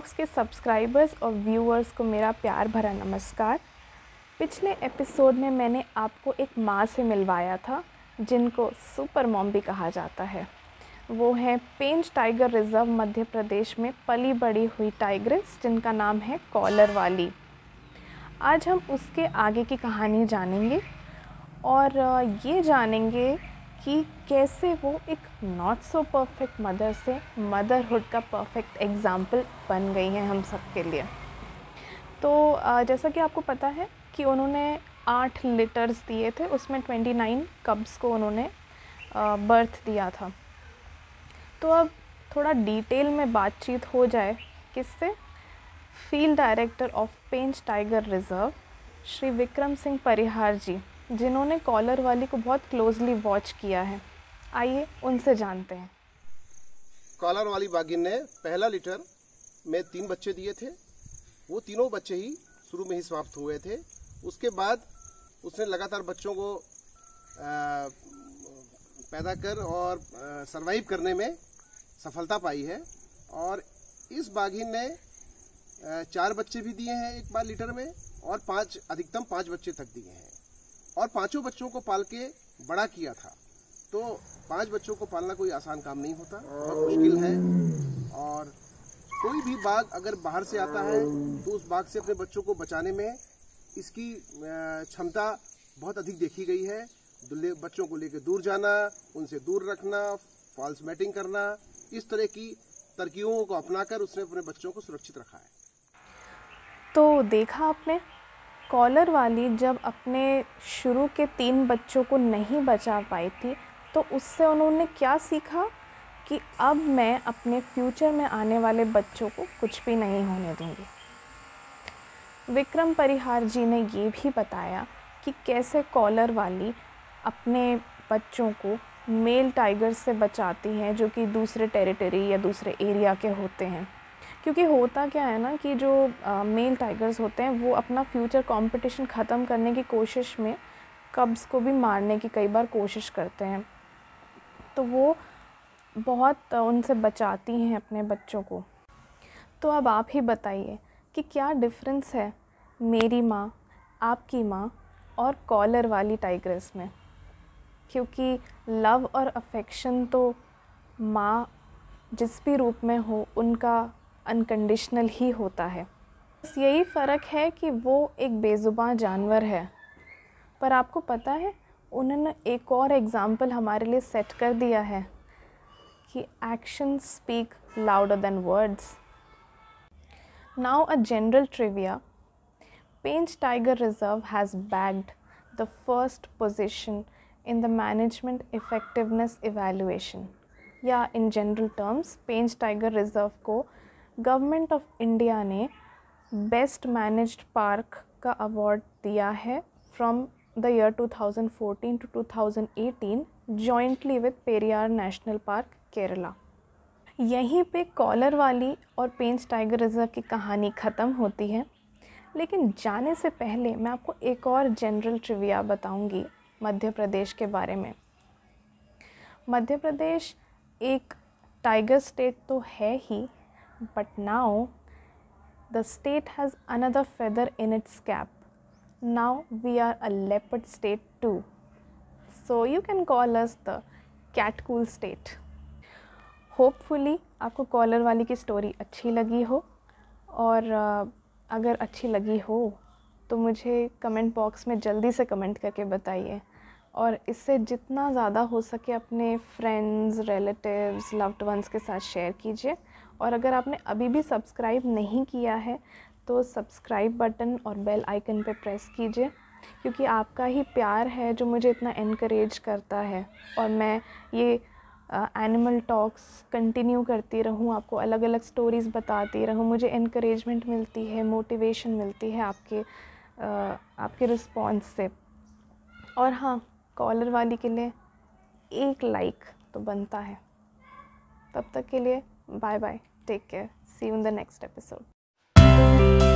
Talks के subscribers और viewers को मेरा प्यार भरा नमस्कार। पिछले एपिसोड में मैंने आपको एक माँ से मिलवाया था जिनको सुपर मॉम भी कहा जाता है। वो है पेंच टाइगर रिज़र्व मध्य प्रदेश में पली बड़ी हुई टाइग्रेस जिनका नाम है कॉलर वाली। आज हम उसके आगे की कहानी जानेंगे और ये जानेंगे कि कैसे वो एक नॉट सो परफेक्ट मदर से मदरहुड का परफेक्ट एग्ज़ाम्पल बन गई हैं हम सब के लिए। तो जैसा कि आपको पता है कि उन्होंने 8 लिटर्स दिए थे, उसमें 29 कब्स को उन्होंने बर्थ दिया था। तो अब थोड़ा डिटेल में बातचीत हो जाए किससे? Field director of Pench tiger reserve Shri Vikram Singh Parihar ji, जिन्होंने कॉलर वाली को बहुत क्लोजली वॉच किया है। आइए उनसे जानते हैं। कॉलर वाली बागिन ने पहला लिटर में 3 बच्चे दिए थे। वो तीनों बच्चे ही शुरू में ही समाप्त हुए थे। उसके बाद उसने लगातार बच्चों को पैदा कर और सरवाइव करने में सफलता पाई है। और इस बाघिन ने 4 बच्चे भी दिए हैं एक बार लिटर में और अधिकतम 5 बच्चे तक दिए हैं और 5 बच्चों को पाल के बड़ा किया था। तो 5 बच्चों को पालना कोई आसान काम नहीं होता, बहुत मुश्किल है। और कोई भी बाघ अगर बाहर से आता है तो उस बाघ से अपने बच्चों को बचाने में इसकी क्षमता बहुत अधिक देखी गई है। बच्चों को लेकर दूर जाना, उनसे दूर रखना, फॉल्स मैटिंग करना, इस तरह की तरकीबों को अपनाकर उसने अपने बच्चों को सुरक्षित रखा है। तो देखा आपने, कॉलर वाली जब अपने शुरू के 3 बच्चों को नहीं बचा पाई थी तो उससे उन्होंने क्या सीखा कि अब मैं अपने फ्यूचर में आने वाले बच्चों को कुछ भी नहीं होने दूंगी। विक्रम परिहार जी ने ये भी बताया कि कैसे कॉलर वाली अपने बच्चों को मेल टाइगर से बचाती हैं जो कि दूसरे टेरिटरी या दूसरे एरिया के होते हैं। क्योंकि होता क्या है ना कि जो मेल टाइगर्स होते हैं वो अपना फ्यूचर कंपटीशन ख़त्म करने की कोशिश में कब्स को भी मारने की कई बार कोशिश करते हैं। तो वो बहुत उनसे बचाती हैं अपने बच्चों को। तो अब आप ही बताइए कि क्या डिफरेंस है मेरी माँ, आपकी माँ और कॉलर वाली टाइग्रेस में? क्योंकि लव और अफेक्शन तो माँ जिस भी रूप में हो उनका अनकंडीशनल ही होता है। बस यही फ़र्क है कि वो एक बेज़ुबान जानवर है। पर आपको पता है उन्होंने एक और एग्ज़ाम्पल हमारे लिए सेट कर दिया है कि actions speak louder than words. Now a general trivia, Pench tiger reserve has bagged the first position in the management effectiveness evaluation, या in general terms Pench tiger reserve को गवर्नमेंट ऑफ इंडिया ने best managed park का award दिया है from the year 2014 to 2018 jointly with Periyar national park Kerala. यहीं पे collar वाली और पेंच टाइगर रिज़र्व की कहानी ख़त्म होती है, लेकिन जाने से पहले मैं आपको एक और जनरल ट्रिविया बताऊंगी मध्य प्रदेश के बारे में। मध्य प्रदेश एक टाइगर स्टेट तो है ही, but now the state has another feather in its cap. Now we are a leopard state too, so you can call us the cat cool state. Hopefully आपको collar वाली की स्टोरी अच्छी लगी हो, और अगर अच्छी लगी हो तो मुझे कमेंट बॉक्स में जल्दी से कमेंट करके बताइए, और इससे जितना ज़्यादा हो सके अपने फ्रेंड्स, रिलेटिव्स, लव्ड वंस के साथ शेयर कीजिए। और अगर आपने अभी भी सब्सक्राइब नहीं किया है तो सब्सक्राइब बटन और बेल आइकन पे प्रेस कीजिए, क्योंकि आपका ही प्यार है जो मुझे इतना इनकरेज करता है और मैं ये एनिमल टॉक्स कंटिन्यू करती रहूँ, आपको अलग अलग स्टोरीज़ बताती रहूँ। मुझे इनकरेजमेंट मिलती है, मोटिवेशन मिलती है आपके रिस्पॉन्स से। और हाँ, कॉलर वाली के लिए एक लाइक तो बनता है। तब तक के लिए bye bye, take care, see you in the next episode.